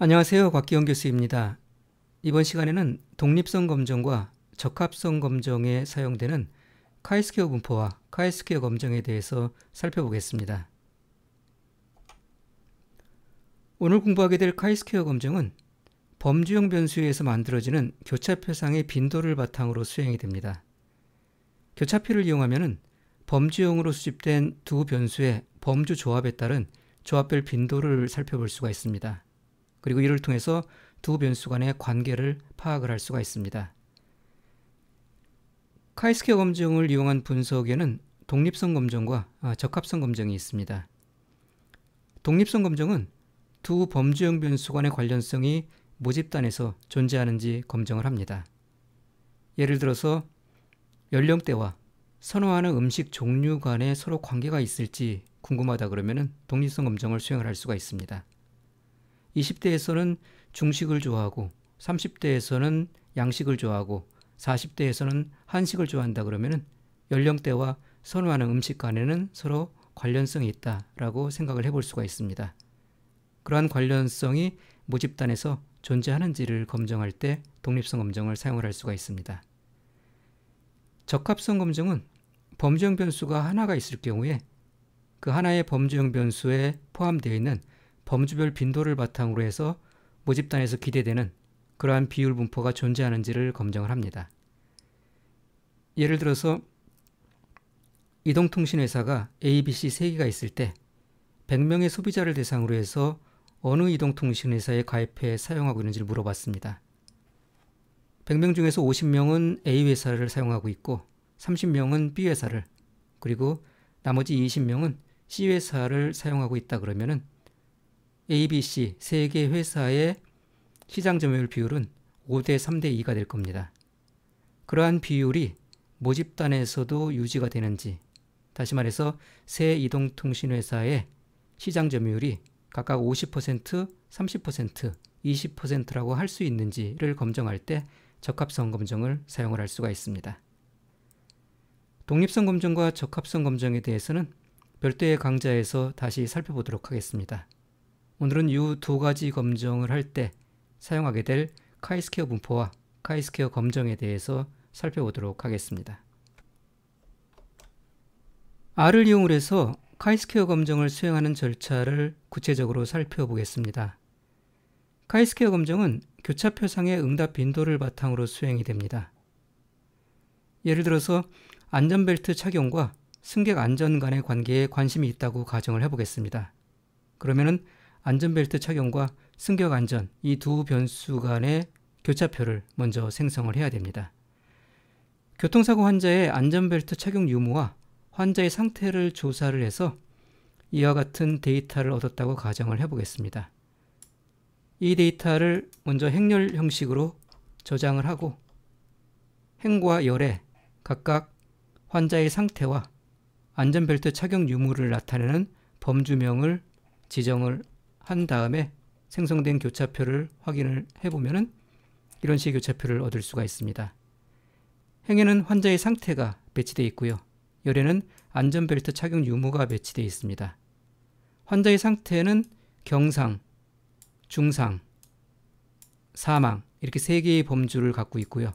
안녕하세요. 곽기영 교수입니다. 이번 시간에는 독립성 검정과 적합성 검정에 사용되는 카이스퀘어 분포와 카이스퀘어 검정에 대해서 살펴보겠습니다. 오늘 공부하게 될 카이스퀘어 검정은 범주형 변수에서 만들어지는 교차표상의 빈도를 바탕으로 수행이 됩니다. 교차표를 이용하면 범주형으로 수집된 두 변수의 범주 조합에 따른 조합별 빈도를 살펴볼 수가 있습니다. 그리고 이를 통해서 두 변수 간의 관계를 파악을 할 수가 있습니다. 카이스퀘어 검정을 이용한 분석에는 독립성 검정과 적합성 검정이 있습니다. 독립성 검정은 두 범주형 변수 간의 관련성이 모집단에서 존재하는지 검정을 합니다. 예를 들어서 연령대와 선호하는 음식 종류 간에 서로 관계가 있을지 궁금하다 그러면 독립성 검정을 수행을 할 수가 있습니다. 20대에서는 중식을 좋아하고 30대에서는 양식을 좋아하고 40대에서는 한식을 좋아한다 그러면 연령대와 선호하는 음식 간에는 서로 관련성이 있다라고 생각을 해볼 수가 있습니다. 그러한 관련성이 모집단에서 존재하는지를 검정할 때 독립성 검정을 사용을 할 수가 있습니다. 적합성 검정은 범주형 변수가 하나가 있을 경우에 그 하나의 범주형 변수에 포함되어 있는 범주별 빈도를 바탕으로 해서 모집단에서 기대되는 그러한 비율 분포가 존재하는지를 검정을 합니다. 예를 들어서 이동통신회사가 A, B, C 3개가 있을 때 100명의 소비자를 대상으로 해서 어느 이동통신회사에 가입해 사용하고 있는지를 물어봤습니다. 100명 중에서 50명은 A 회사를 사용하고 있고 30명은 B 회사를, 그리고 나머지 20명은 C 회사를 사용하고 있다 그러면은 A, B, C 세 개 회사의 시장 점유율 비율은 5대 3대 2가 될 겁니다. 그러한 비율이 모집단에서도 유지가 되는지, 다시 말해서 세 이동통신회사의 시장 점유율이 각각 50%, 30%, 20%라고 할 수 있는지를 검정할 때 적합성 검정을 사용을 할 수가 있습니다. 독립성 검정과 적합성 검정에 대해서는 별도의 강좌에서 다시 살펴보도록 하겠습니다. 오늘은 이 두 가지 검정을 할 때 사용하게 될 카이스퀘어 분포와 카이스퀘어 검정에 대해서 살펴보도록 하겠습니다. R을 이용을 해서 카이스퀘어 검정을 수행하는 절차를 구체적으로 살펴보겠습니다. 카이스퀘어 검정은 교차표상의 응답 빈도를 바탕으로 수행이 됩니다. 예를 들어서 안전벨트 착용과 승객 안전 간의 관계에 관심이 있다고 가정을 해보겠습니다. 그러면은 안전벨트 착용과 승객 안전, 이 두 변수 간의 교차표를 먼저 생성을 해야 됩니다. 교통사고 환자의 안전벨트 착용 유무와 환자의 상태를 조사를 해서 이와 같은 데이터를 얻었다고 가정을 해보겠습니다. 이 데이터를 먼저 행렬 형식으로 저장을 하고 행과 열에 각각 환자의 상태와 안전벨트 착용 유무를 나타내는 범주명을 지정을 한 다음에 생성된 교차표를 확인을 해보면 이런 식의 교차표를 얻을 수가 있습니다. 행에는 환자의 상태가 배치되어 있고요. 열에는 안전벨트 착용 유무가 배치되어 있습니다. 환자의 상태는 경상, 중상, 사망 이렇게 세 개의 범주를 갖고 있고요.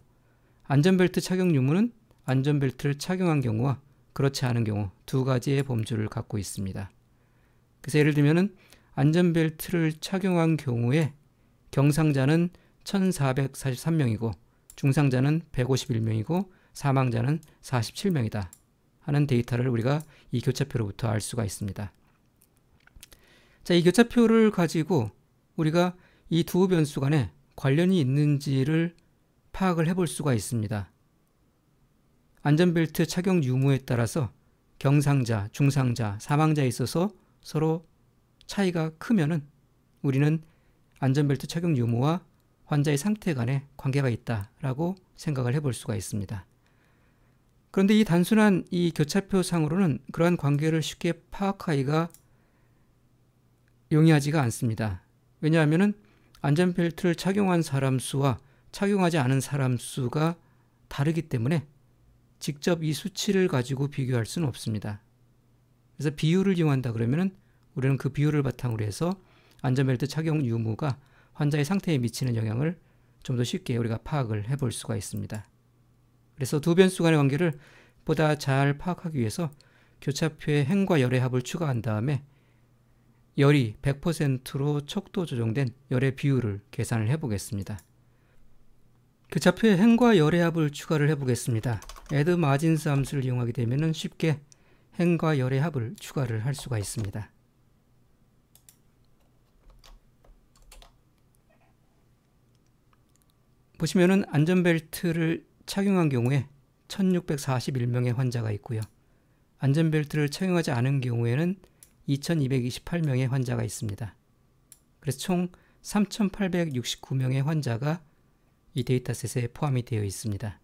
안전벨트 착용 유무는 안전벨트를 착용한 경우와 그렇지 않은 경우 두 가지의 범주를 갖고 있습니다. 그래서 예를 들면 안전벨트를 착용한 경우에 경상자는 1443명이고 중상자는 151명이고 사망자는 47명이다 하는 데이터를 우리가 이 교차표로부터 알 수가 있습니다. 자, 이 교차표를 가지고 우리가 이 두 변수 간에 관련이 있는지를 파악을 해볼 수가 있습니다. 안전벨트 착용 유무에 따라서 경상자, 중상자, 사망자에 있어서 서로 차이가 크면은 우리는 안전벨트 착용 유무와 환자의 상태 간에 관계가 있다라고 생각을 해볼 수가 있습니다. 그런데 이 단순한 이 교차표상으로는 그러한 관계를 쉽게 파악하기가 용이하지가 않습니다. 왜냐하면 안전벨트를 착용한 사람 수와 착용하지 않은 사람 수가 다르기 때문에 직접 이 수치를 가지고 비교할 수는 없습니다. 그래서 비율을 이용한다 그러면 우리는 그 비율을 바탕으로 해서 안전벨트 착용 유무가 환자의 상태에 미치는 영향을 좀 더 쉽게 우리가 파악을 해볼 수가 있습니다. 그래서 두 변수 간의 관계를 보다 잘 파악하기 위해서 교차표에 행과 열의 합을 추가한 다음에 열이 100%로 척도 조정된 열의 비율을 계산을 해보겠습니다. 교차표에 행과 열의 합을 추가를 해보겠습니다. add margins 함수를 이용하게 되면 쉽게 행과 열의 합을 추가를 할 수가 있습니다. 보시면은 안전벨트를 착용한 경우에 1641명의 환자가 있고요. 안전벨트를 착용하지 않은 경우에는 2228명의 환자가 있습니다. 그래서 총 3869명의 환자가 이 데이터셋에 포함이 되어 있습니다.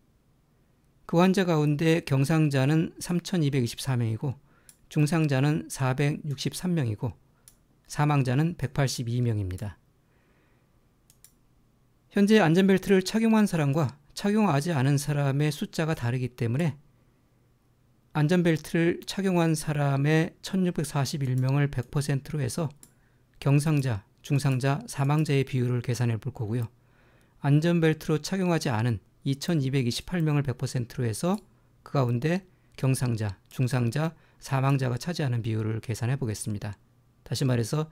그 환자 가운데 경상자는 3224명이고 중상자는 463명이고 사망자는 182명입니다. 현재 안전벨트를 착용한 사람과 착용하지 않은 사람의 숫자가 다르기 때문에 안전벨트를 착용한 사람의 1641명을 100%로 해서 경상자, 중상자, 사망자의 비율을 계산해 볼 거고요. 안전벨트로 착용하지 않은 2228명을 100%로 해서 그 가운데 경상자, 중상자, 사망자가 차지하는 비율을 계산해 보겠습니다. 다시 말해서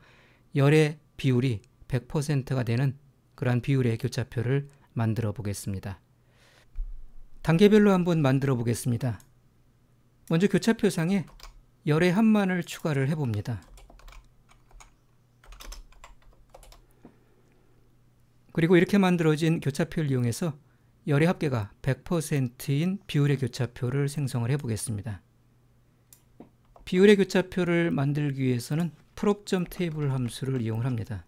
열의 비율이 100%가 되는 그러한 비율의 교차표를 만들어 보겠습니다. 단계별로 한번 만들어 보겠습니다. 먼저 교차표상에 열의 합만을 추가를 해봅니다. 그리고 이렇게 만들어진 교차표를 이용해서 열의 합계가 100%인 비율의 교차표를 생성을 해보겠습니다. 비율의 교차표를 만들기 위해서는 prop 테이블 함수를 이용을 합니다.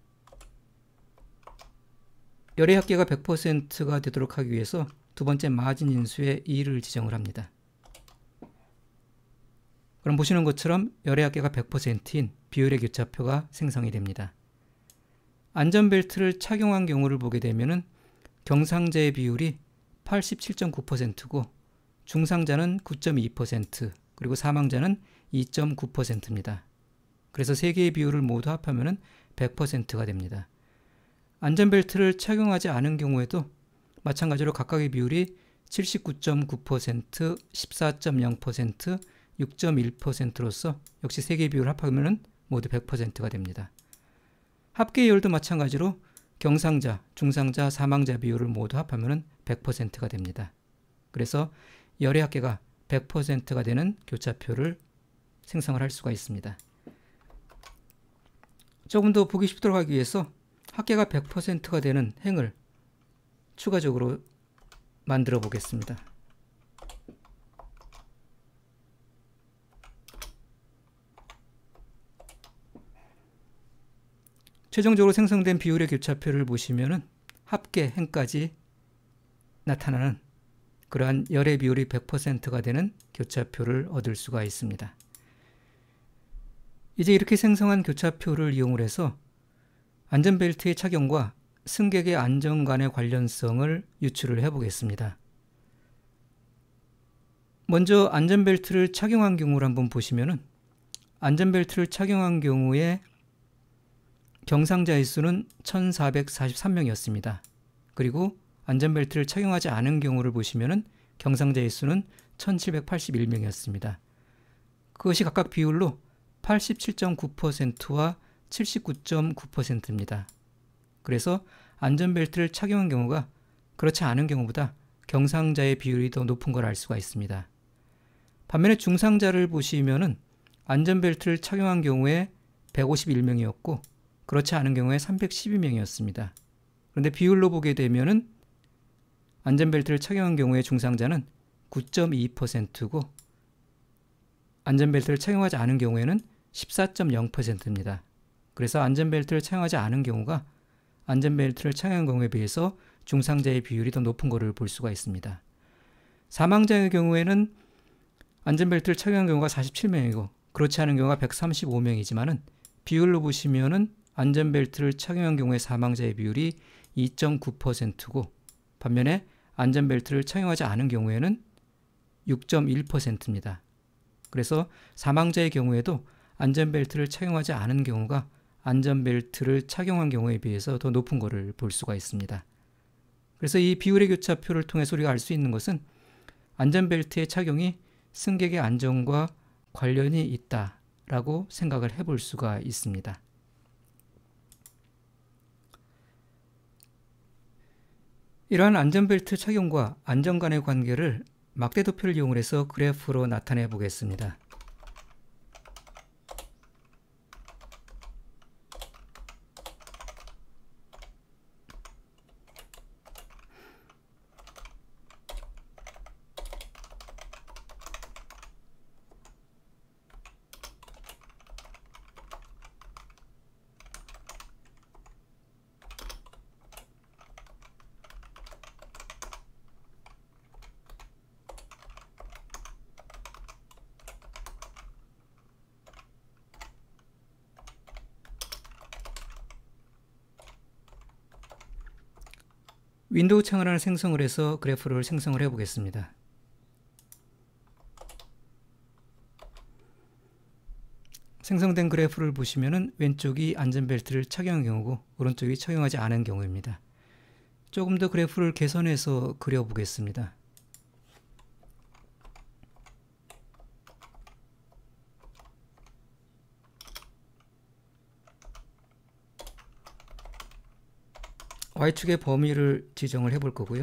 열의 합계가 100%가 되도록 하기 위해서 두 번째 마진 인수에 2를 지정을 합니다. 그럼 보시는 것처럼 열의 합계가 100%인 비율의 교차표가 생성이 됩니다. 안전벨트를 착용한 경우를 보게 되면은 경상자의 비율이 87.9%고 중상자는 9.2% 그리고 사망자는 2.9%입니다. 그래서 세 개의 비율을 모두 합하면 100%가 됩니다. 안전벨트를 착용하지 않은 경우에도 마찬가지로 각각의 비율이 79.9%, 14.0%, 6.1%로서 역시 세 개의 비율을 합하면 모두 100%가 됩니다. 합계열도 마찬가지로 경상자, 중상자, 사망자 비율을 모두 합하면 100%가 됩니다. 그래서 열의 합계가 100%가 되는 교차표를 생성을 할 수가 있습니다. 조금 더 보기 쉽도록 하기 위해서 합계가 100%가 되는 행을 추가적으로 만들어 보겠습니다. 최종적으로 생성된 비율의 교차표를 보시면은 합계 행까지 나타나는 그러한 열의 비율이 100%가 되는 교차표를 얻을 수가 있습니다. 이제 이렇게 생성한 교차표를 이용을 해서 안전벨트의 착용과 승객의 안전 간의 관련성을 유추를 해보겠습니다. 먼저 안전벨트를 착용한 경우를 한번 보시면은 안전벨트를 착용한 경우에 경상자의 수는 1443명이었습니다. 그리고 안전벨트를 착용하지 않은 경우를 보시면은 경상자의 수는 1781명이었습니다. 그것이 각각 비율로 87.9%와 79.9%입니다. 그래서 안전벨트를 착용한 경우가 그렇지 않은 경우보다 경상자의 비율이 더 높은 걸 알 수가 있습니다. 반면에 중상자를 보시면은 안전벨트를 착용한 경우에 151명이었고 그렇지 않은 경우에 312명이었습니다. 그런데 비율로 보게 되면은 안전벨트를 착용한 경우에 중상자는 9.2%고 안전벨트를 착용하지 않은 경우에는 14.0%입니다. 그래서 안전벨트를 착용하지 않은 경우가 안전벨트를 착용한 경우에 비해서 중상자의 비율이 더 높은 것을 볼 수가 있습니다. 사망자의 경우에는 안전벨트를 착용한 경우가 47명이고 그렇지 않은 경우가 135명이지만은 비율로 보시면은 안전벨트를 착용한 경우의 사망자의 비율이 2.9%고 반면에 안전벨트를 착용하지 않은 경우에는 6.1%입니다. 그래서 사망자의 경우에도 안전벨트를 착용하지 않은 경우가 안전벨트를 착용한 경우에 비해서 더 높은 것을 볼 수가 있습니다. 그래서 이 비율의 교차표를 통해서 우리가 알 수 있는 것은 안전벨트의 착용이 승객의 안전과 관련이 있다라고 생각을 해볼 수가 있습니다. 이러한 안전벨트 착용과 안전 간의 관계를 막대도표를 이용해서 그래프로 나타내 보겠습니다. 윈도우 창을 하나 생성을 해서 그래프를 생성을 해 보겠습니다. 생성된 그래프를 보시면은 왼쪽이 안전벨트를 착용한 경우고 오른쪽이 착용하지 않은 경우입니다. 조금 더 그래프를 개선해서 그려 보겠습니다. Y축의 범위를 지정을 해 볼 거고요.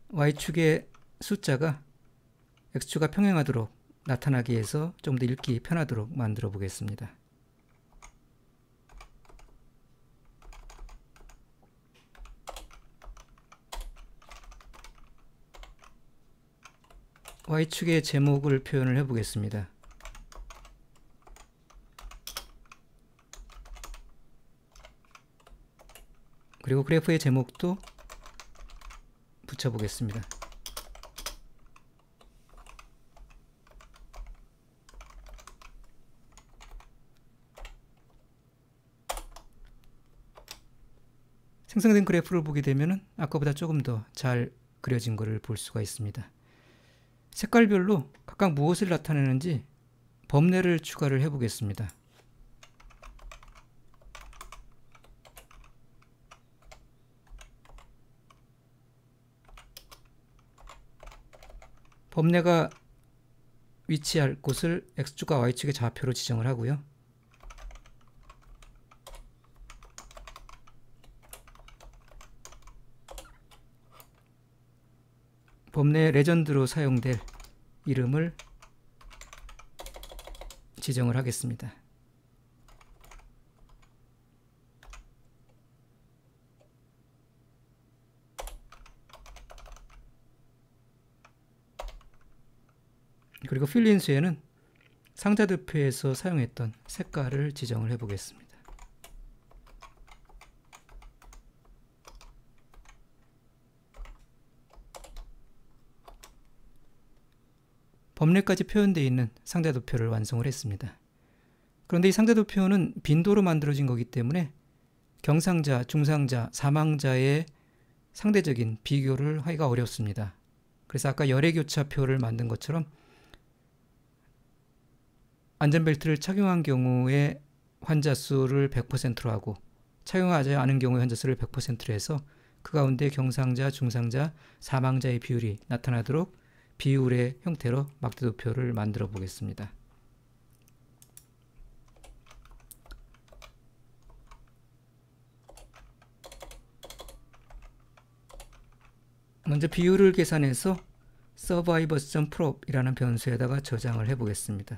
Y축의 숫자가 X축과 평행하도록 나타나기 위해서 좀 더 읽기 편하도록 만들어 보겠습니다. Y축의 제목을 표현을 해 보겠습니다. 그리고 그래프의 제목도 붙여보겠습니다. 생성된 그래프를 보게 되면 아까보다 조금 더 잘 그려진 것을 볼 수가 있습니다. 색깔별로 각각 무엇을 나타내는지 범례를 추가를 해 보겠습니다. 범례가 위치할 곳을 X축과 Y축의 좌표로 지정을 하고요. 범례 레전드로 사용될 이름을 지정을 하겠습니다. 그리고 필린수에는 상자도표에서 사용했던 색깔을 지정을 해 보겠습니다. 범례까지 표현되어 있는 상자도표를 완성을 했습니다. 그런데 이 상자도표는 빈도로 만들어진 거기 때문에 경상자, 중상자, 사망자의 상대적인 비교를 하기가 어렵습니다. 그래서 아까 열애교차표를 만든 것처럼 안전벨트를 착용한 경우에 환자 수를 100%로 하고 착용하지 않은 경우의 환자 수를 100%로 해서 그 가운데 경상자, 중상자, 사망자의 비율이 나타나도록 비율의 형태로 막대도표를 만들어 보겠습니다. 먼저 비율을 계산해서 survivors.prop 이라는 변수에다가 저장을 해 보겠습니다.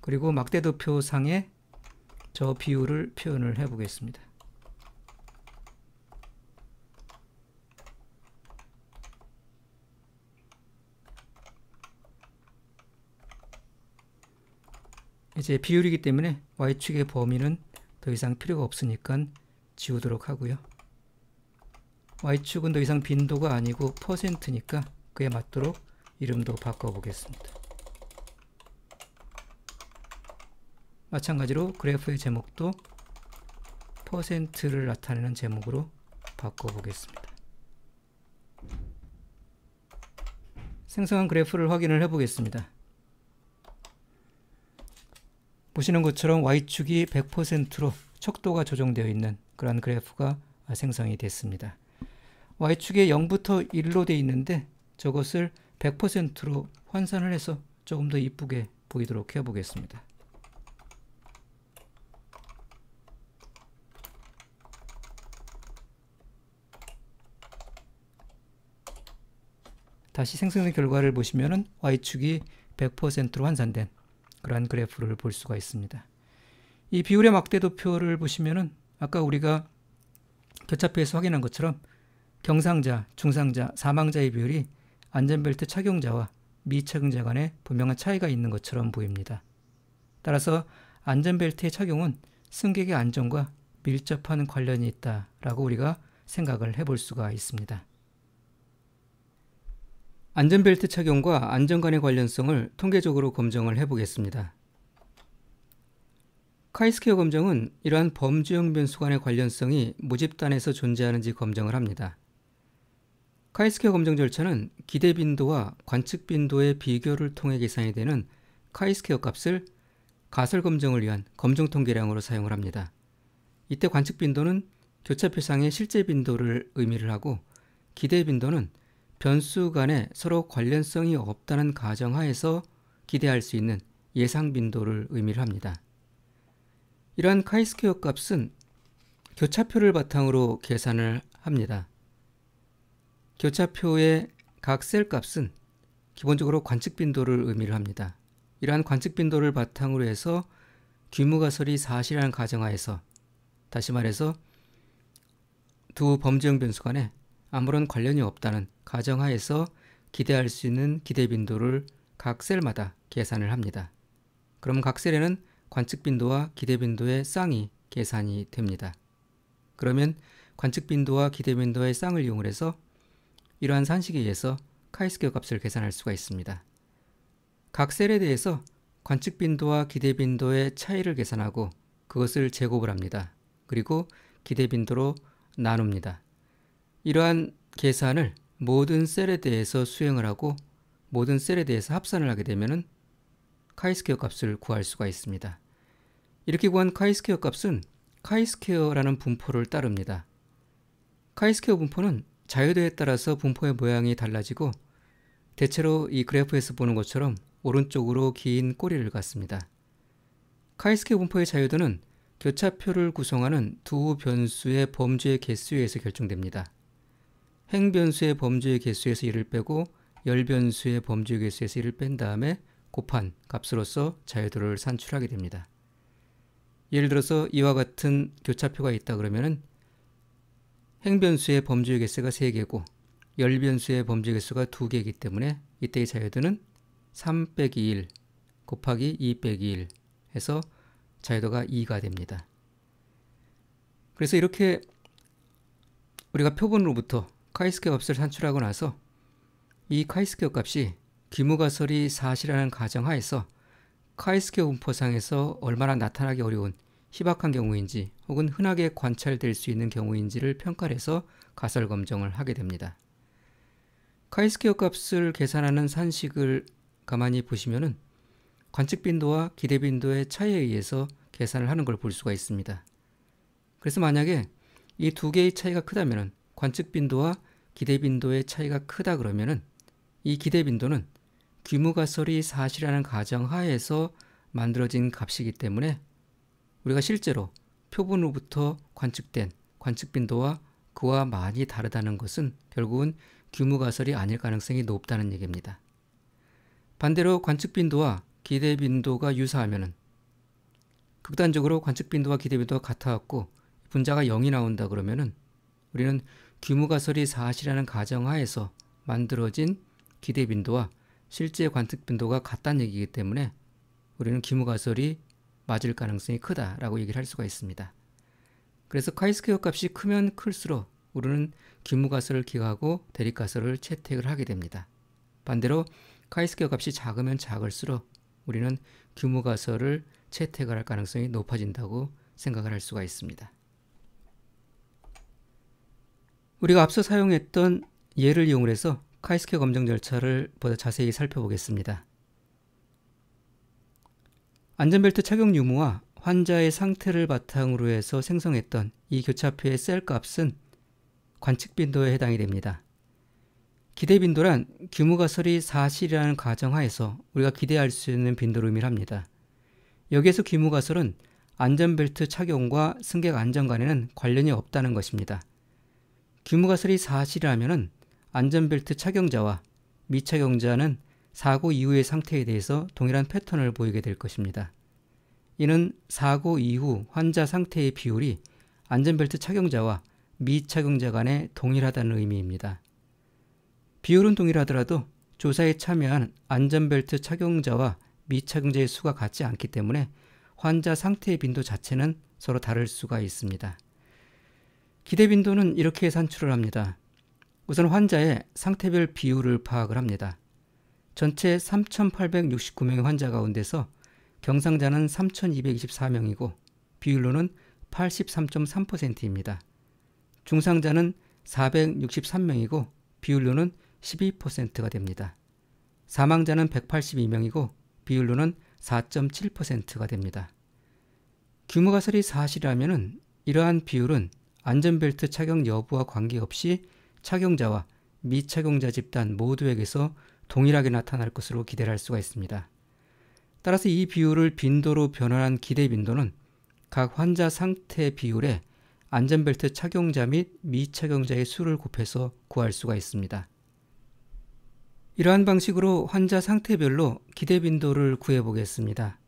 그리고 막대도표 상에 저 비율을 표현을 해 보겠습니다. 이제 비율이기 때문에 Y축의 범위는 더 이상 필요가 없으니까 지우도록 하고요. Y축은 더 이상 빈도가 아니고 %니까 그에 맞도록 이름도 바꿔 보겠습니다. 마찬가지로 그래프의 제목도 퍼센트를 나타내는 제목으로 바꿔보겠습니다. 생성한 그래프를 확인을 해보겠습니다. 보시는 것처럼 Y축이 100%로 척도가 조정되어 있는 그런 그래프가 생성이 됐습니다. Y축에 0부터 1로 되어 있는데 저것을 100%로 환산을 해서 조금 더 이쁘게 보이도록 해보겠습니다. 다시 생성된 결과를 보시면은 Y축이 100%로 환산된 그러한 그래프를 볼 수가 있습니다. 이 비율의 막대도표를 보시면은 아까 우리가 교차표에서 확인한 것처럼 경상자, 중상자, 사망자의 비율이 안전벨트 착용자와 미착용자 간에 분명한 차이가 있는 것처럼 보입니다. 따라서 안전벨트의 착용은 승객의 안전과 밀접한 관련이 있다라고 우리가 생각을 해볼 수가 있습니다. 안전벨트 착용과 안전 간의 관련성을 통계적으로 검증을 해보겠습니다. 카이스퀘어 검정은 이러한 범주형 변수 간의 관련성이 모집단에서 존재하는지 검증을 합니다. 카이스퀘어 검정 절차는 기대 빈도와 관측 빈도의 비교를 통해 계산이 되는 카이스퀘어 값을 가설 검정을 위한 검정 통계량으로 사용을 합니다. 이때 관측 빈도는 교차표상의 실제 빈도를 의미를 하고 기대 빈도는 변수 간에 서로 관련성이 없다는 가정하에서 기대할 수 있는 예상 빈도를 의미를 합니다. 이러한 카이스퀘어 값은 교차표를 바탕으로 계산을 합니다. 교차표의 각 셀 값은 기본적으로 관측 빈도를 의미를 합니다. 이러한 관측 빈도를 바탕으로 해서 규모가설이 사실이라는 가정하에서, 다시 말해서 두 범주형 변수 간에 아무런 관련이 없다는 가정하에서 기대할 수 있는 기대 빈도를 각 셀마다 계산을 합니다. 그럼 각 셀에는 관측 빈도와 기대 빈도의 쌍이 계산이 됩니다. 그러면 관측 빈도와 기대 빈도의 쌍을 이용을 해서 이러한 산식에 의해서 카이스퀘어 값을 계산할 수가 있습니다. 각 셀에 대해서 관측 빈도와 기대 빈도의 차이를 계산하고 그것을 제곱을 합니다. 그리고 기대 빈도로 나눕니다. 이러한 계산을 모든 셀에 대해서 수행을 하고 모든 셀에 대해서 합산을 하게 되면 카이스퀘어 값을 구할 수가 있습니다. 이렇게 구한 카이스퀘어 값은 카이스퀘어라는 분포를 따릅니다. 카이스퀘어 분포는 자유도에 따라서 분포의 모양이 달라지고 대체로 이 그래프에서 보는 것처럼 오른쪽으로 긴 꼬리를 갖습니다. 카이스퀘어 분포의 자유도는 교차표를 구성하는 두 변수의 범주의 개수에 의해서 결정됩니다. 행변수의 범주의 개수에서 1을 빼고 열변수의 범주의 개수에서 1을 뺀 다음에 곱한 값으로서 자유도를 산출하게 됩니다. 예를 들어서 이와 같은 교차표가 있다 그러면은 행변수의 범주의 개수가 3개고 열변수의 범주의 개수가 2개이기 때문에 이때의 자유도는 3 빼기 1 곱하기 2 빼기 1 해서 자유도가 2가 됩니다. 그래서 이렇게 우리가 표본으로부터 카이스퀘어 값을 산출하고 나서 이 카이스퀘어 값이 규모가설이 사실이라는 가정하에서 카이스퀘어 분포상에서 얼마나 나타나기 어려운 희박한 경우인지 혹은 흔하게 관찰될 수 있는 경우인지를 평가를 해서 가설 검정을 하게 됩니다. 카이스퀘어 값을 계산하는 산식을 가만히 보시면은 관측 빈도와 기대 빈도의 차이에 의해서 계산을 하는 걸 볼 수가 있습니다. 그래서 만약에 이 두 개의 차이가 크다면은 관측 빈도와 기대 빈도의 차이가 크다 그러면은 이 기대 빈도는 규모가설이 사실이라는 가정하에서 만들어진 값이기 때문에 우리가 실제로 표본으로부터 관측된 관측 빈도와 그와 많이 다르다는 것은 결국은 규모가설이 아닐 가능성이 높다는 얘기입니다. 반대로 관측 빈도와 기대 빈도가 유사하면은 극단적으로 관측 빈도와 기대 빈도가 같아갖고 분자가 0이 나온다 그러면은 우리는 규모가설이 사실이라는 가정하에서 만들어진 기대 빈도와 실제 관측 빈도가 같다는 얘기이기 때문에 우리는 규모가설이 맞을 가능성이 크다라고 얘기를 할 수가 있습니다. 그래서 카이스퀘어 값이 크면 클수록 우리는 규모가설을 기하고 대립가설을 채택을 하게 됩니다. 반대로 카이스퀘어 값이 작으면 작을수록 우리는 규모가설을 채택을 할 가능성이 높아진다고 생각을 할 수가 있습니다. 우리가 앞서 사용했던 예를 이용해서 카이스케어 검정 절차를 보다 자세히 살펴보겠습니다. 안전벨트 착용 유무와 환자의 상태를 바탕으로 해서 생성했던 이 교차표의 셀 값은 관측 빈도에 해당이 됩니다. 기대 빈도란 규모가설이 사실이라는 가정하에서 우리가 기대할 수 있는 빈도를 의미합니다. 여기에서 규모가설은 안전벨트 착용과 승객 안전 간에는 관련이 없다는 것입니다. 규모가설이 사실이라면 안전벨트 착용자와 미착용자는 사고 이후의 상태에 대해서 동일한 패턴을 보이게 될 것입니다. 이는 사고 이후 환자 상태의 비율이 안전벨트 착용자와 미착용자 간에 동일하다는 의미입니다. 비율은 동일하더라도 조사에 참여한 안전벨트 착용자와 미착용자의 수가 같지 않기 때문에 환자 상태의 빈도 자체는 서로 다를 수가 있습니다. 기대 빈도는 이렇게 산출을 합니다. 우선 환자의 상태별 비율을 파악을 합니다. 전체 3,869명의 환자 가운데서 경상자는 3,224명이고 비율로는 83.3%입니다. 중상자는 463명이고 비율로는 12%가 됩니다. 사망자는 182명이고 비율로는 4.7%가 됩니다. 규모가설이 사실이라면 이러한 비율은 안전벨트 착용 여부와 관계없이 착용자와 미착용자 집단 모두에게서 동일하게 나타날 것으로 기대를 할 수가 있습니다. 따라서 이 비율을 빈도로 변환한 기대 빈도는 각 환자 상태 비율에 안전벨트 착용자 및 미착용자의 수를 곱해서 구할 수가 있습니다. 이러한 방식으로 환자 상태별로 기대 빈도를 구해보겠습니다.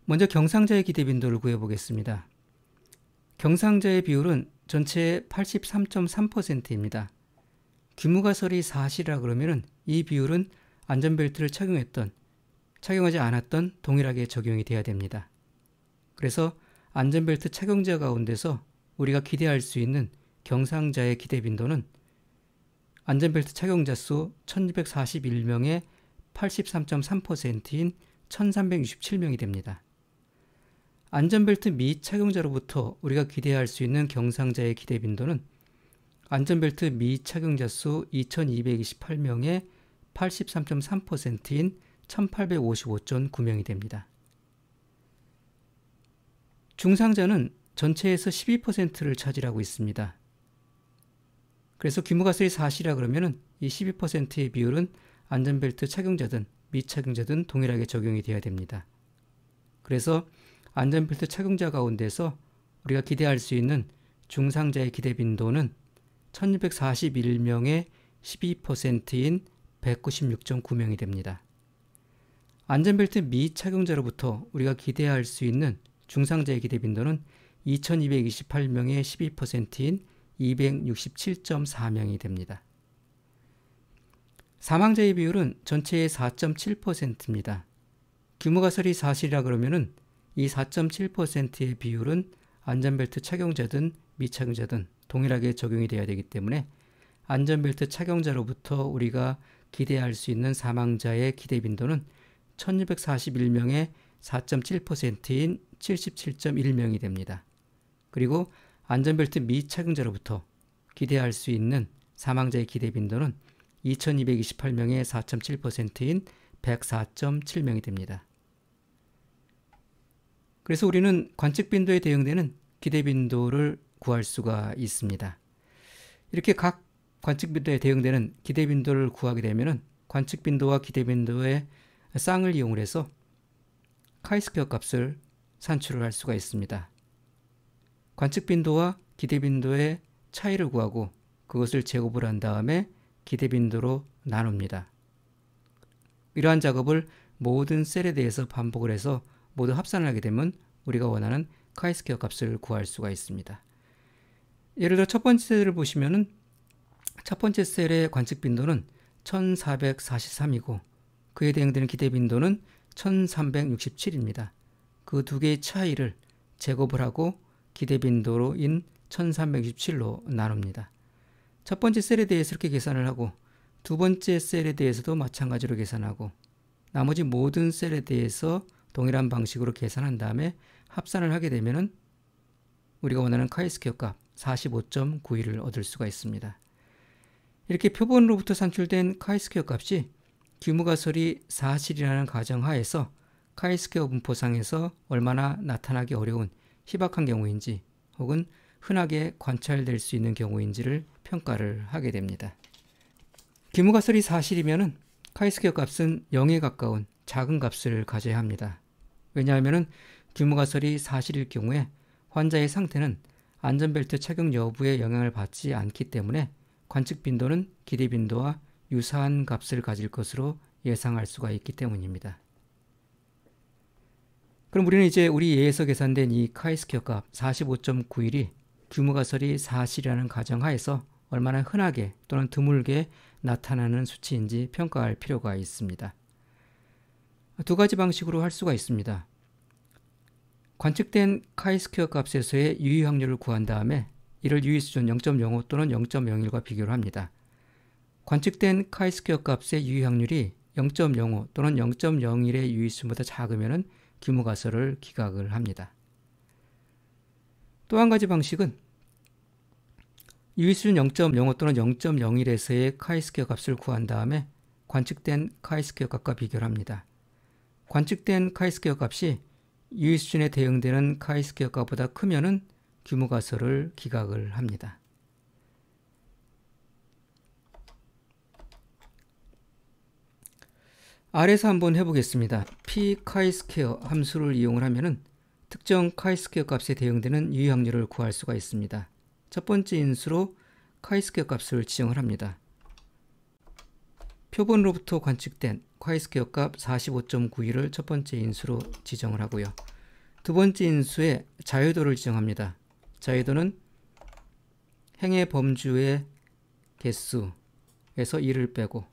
먼저 경상자의 기대 빈도를 구해보겠습니다. 경상자의 비율은 전체의 83.3%입니다. 규모가설이 사실이라 그러면 이 비율은 안전벨트를 착용하지 않았던 동일하게 적용이 돼야 됩니다. 그래서 안전벨트 착용자 가운데서 우리가 기대할 수 있는 경상자의 기대 빈도는 안전벨트 착용자 수 1241명의 83.3%인 1367명이 됩니다. 안전벨트 미착용자로부터 우리가 기대할 수 있는 경상자의 기대 빈도는 안전벨트 미착용자 수 2228명의 83.3%인 1855.9명이 됩니다. 중상자는 전체에서 12%를 차지하고 있습니다. 그래서 규모가설이 사실이라 그러면 이 12%의 비율은 안전벨트 착용자든 미착용자든 동일하게 적용이 되어야 됩니다. 그래서 안전벨트 착용자 가운데서 우리가 기대할 수 있는 중상자의 기대 빈도는 1241명의 12%인 196.9명이 됩니다. 안전벨트 미착용자로부터 우리가 기대할 수 있는 중상자의 기대 빈도는 2228명의 12%인 267.4명이 됩니다. 사망자의 비율은 전체의 4.7%입니다. 규모가설이 사실이라 그러면은 이 4.7%의 비율은 안전벨트 착용자든 미착용자든 동일하게 적용이 되어야 되기 때문에 안전벨트 착용자로부터 우리가 기대할 수 있는 사망자의 기대 빈도는 1241명의 4.7%인 77.1명이 됩니다. 그리고 안전벨트 미착용자로부터 기대할 수 있는 사망자의 기대 빈도는 2228명의 4.7%인 104.7명이 됩니다. 그래서 우리는 관측 빈도에 대응되는 기대 빈도를 구할 수가 있습니다. 이렇게 각 관측 빈도에 대응되는 기대 빈도를 구하게 되면 관측 빈도와 기대 빈도의 쌍을 이용해서 카이스케어 값을 산출을 할 수가 있습니다. 관측 빈도와 기대 빈도의 차이를 구하고 그것을 제곱을 한 다음에 기대 빈도로 나눕니다. 이러한 작업을 모든 셀에 대해서 반복을 해서 모두 합산을 하게 되면 우리가 원하는 카이스케어 값을 구할 수가 있습니다. 예를 들어 첫 번째 셀을 보시면은 첫 번째 셀의 관측 빈도는 1443이고 그에 대응되는 기대 빈도는 1367입니다. 그 두 개의 차이를 제곱을 하고 기대 빈도로인 1367로 나눕니다. 첫 번째 셀에 대해서 이렇게 계산을 하고 두 번째 셀에 대해서도 마찬가지로 계산하고 나머지 모든 셀에 대해서 동일한 방식으로 계산한 다음에 합산을 하게 되면은 우리가 원하는 카이스케어 값 45.91을 얻을 수가 있습니다. 이렇게 표본으로부터 산출된 카이스퀘어 값이 규모가설이 사실이라는 가정하에서 카이스퀘어 분포상에서 얼마나 나타나기 어려운 희박한 경우인지 혹은 흔하게 관찰될 수 있는 경우인지를 평가를 하게 됩니다. 규모가설이 사실이면 카이스퀘어 값은 0에 가까운 작은 값을 가져야 합니다. 왜냐하면 규모가설이 사실일 경우에 환자의 상태는 안전벨트 착용 여부에 영향을 받지 않기 때문에 관측 빈도는 기대 빈도와 유사한 값을 가질 것으로 예상할 수가 있기 때문입니다. 그럼 우리는 이제 우리 예에서 계산된 이 카이스퀘어 값 45.91이 규모가설이 사실이라는 가정하에서 얼마나 흔하게 또는 드물게 나타나는 수치인지 평가할 필요가 있습니다. 두 가지 방식으로 할 수가 있습니다. 관측된 카이스퀘어 값에서의 유의 확률을 구한 다음에 이를 유의 수준 0.05 또는 0.01과 비교를 합니다. 관측된 카이스퀘어 값의 유의 확률이 0.05 또는 0.01의 유의수보다 작으면 규모가설을 기각을 합니다. 또 한 가지 방식은 유의수준 0.05 또는 0.01에서의 카이스퀘어 값을 구한 다음에 관측된 카이스퀘어 값과 비교를 합니다. 관측된 카이스퀘어 값이 유의수준에 대응되는 카이스퀘어 값보다 크면은 규모가설을 기각을 합니다. 아래에서 한번 해보겠습니다. p 카이스퀘어 함수를 이용을 하면은 특정 카이스퀘어 값에 대응되는 유의 확률을 구할 수가 있습니다. 첫 번째 인수로 카이스퀘어 값을 지정을 합니다. 표본으로부터 관측된 카이스퀘어 값 45.91을 첫 번째 인수로 지정을 하고요. 두 번째 인수에 자유도를 지정합니다. 자유도는 행의 범주의 개수에서 1을 빼고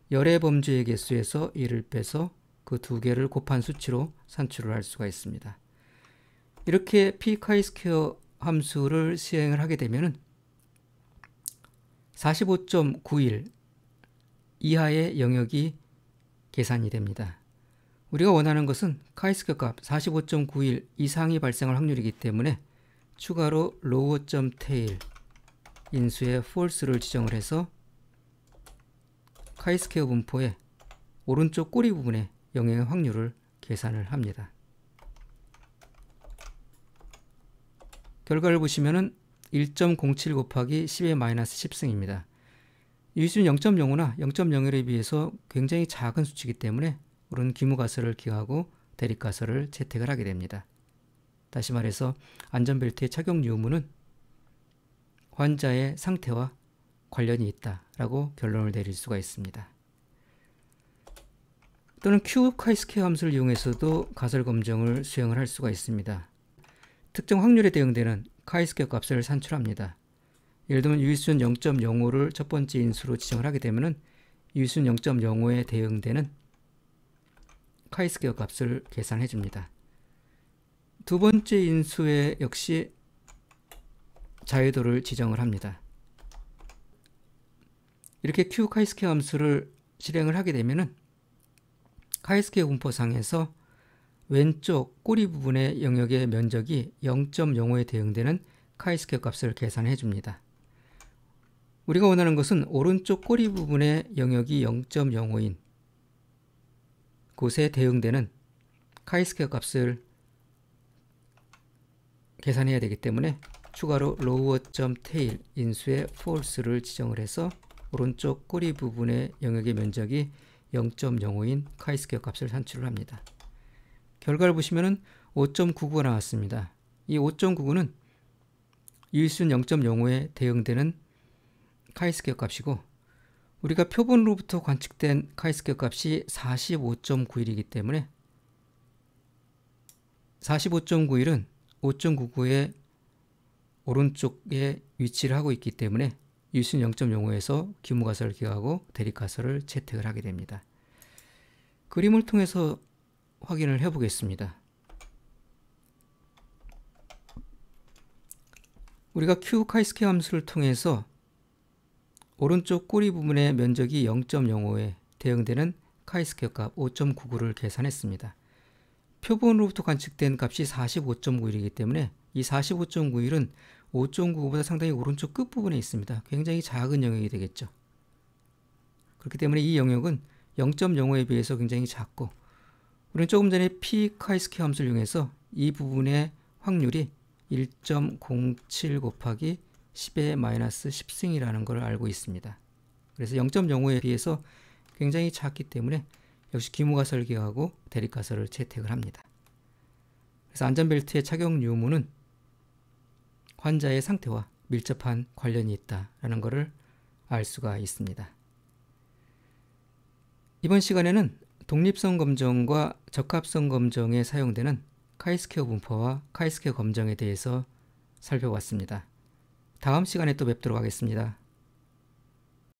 열의 범주의 개수에서 1을 빼서 그 두 개를 곱한 수치로 산출을 할 수가 있습니다. 이렇게 p 카이스퀘어 함수를 시행을 하게 되면 45.91 이하의 영역이 계산이 됩니다. 우리가 원하는 것은 카이스퀘어 값 45.91 이상이 발생할 확률이기 때문에 추가로 lower.tail 인수의 false를 지정을 해서 카이스퀘어 분포의 오른쪽 꼬리 부분의 영역의 확률을 계산을 합니다. 결과를 보시면은 1.07 곱하기 10의 마이너스 10승입니다. 유의수준 0.05나 0.01에 비해서 굉장히 작은 수치이기 때문에 우리는 규모가설을 기하고 대립가설을 채택을 하게 됩니다. 다시 말해서 안전벨트의 착용 유무는 환자의 상태와 관련이 있다라고 결론을 내릴 수가 있습니다. 또는 Q 카이스퀘어 함수를 이용해서도 가설 검정을 수행을 할 수가 있습니다. 특정 확률에 대응되는 카이스퀘어 값을 산출합니다. 예를 들면 유의수준 0.05를 첫 번째 인수로 지정을 하게 되면 유의수준 0.05에 대응되는 카이스퀘어 값을 계산해 줍니다. 두 번째 인수에 역시 자유도를 지정을 합니다. 이렇게 Q 카이스퀘어 함수를 실행을 하게 되면 카이스퀘어 분포상에서 왼쪽 꼬리 부분의 영역의 면적이 0.05에 대응되는 카이스퀘어 값을 계산해 줍니다. 우리가 원하는 것은 오른쪽 꼬리 부분의 영역이 0.05인 곳에 대응되는 카이스퀘어 값을 계산해야 되기 때문에 추가로 lower.tail 인수의 false를 지정을 해서 오른쪽 꼬리 부분의 영역의 면적이 0.05인 카이스퀘어 값을 산출을 합니다. 결과를 보시면 5.99가 나왔습니다. 이 5.99는 유의수준 0.05에 대응되는 카이스퀘어 값이고 우리가 표본으로부터 관측된 카이스퀘어 값이 45.91이기 때문에 45.91은 5.99의 오른쪽에 위치를 하고 있기 때문에 유의수준 0.05에서 규모가설을 기하고 대립가설을 채택을 하게 됩니다. 그림을 통해서 확인을 해 보겠습니다. 우리가 Q 카이스퀘어 함수를 통해서 오른쪽 꼬리 부분의 면적이 0.05에 대응되는 카이스퀘어 값 5.99를 계산했습니다. 표본으로부터 관측된 값이 45.91이기 때문에 이 45.91은 5.99보다 상당히 오른쪽 끝부분에 있습니다. 굉장히 작은 영역이 되겠죠. 그렇기 때문에 이 영역은 0.05에 비해서 굉장히 작고, 우리는 조금 전에 p 카이스케어 함수를 이용해서 이 부분의 확률이 1.07 곱하기 10의 마이너스 10승이라는 걸 알고 있습니다. 그래서 0.05에 비해서 굉장히 작기 때문에 역시 귀무가 설계하고 대립가설을 채택을 합니다. 그래서 안전벨트의 착용 유무는 환자의 상태와 밀접한 관련이 있다라는 것을 알 수가 있습니다. 이번 시간에는 독립성 검정과 적합성 검정에 사용되는 카이스케어 분포와 카이스케어 검정에 대해서 살펴봤습니다. 다음 시간에 또 뵙도록 하겠습니다.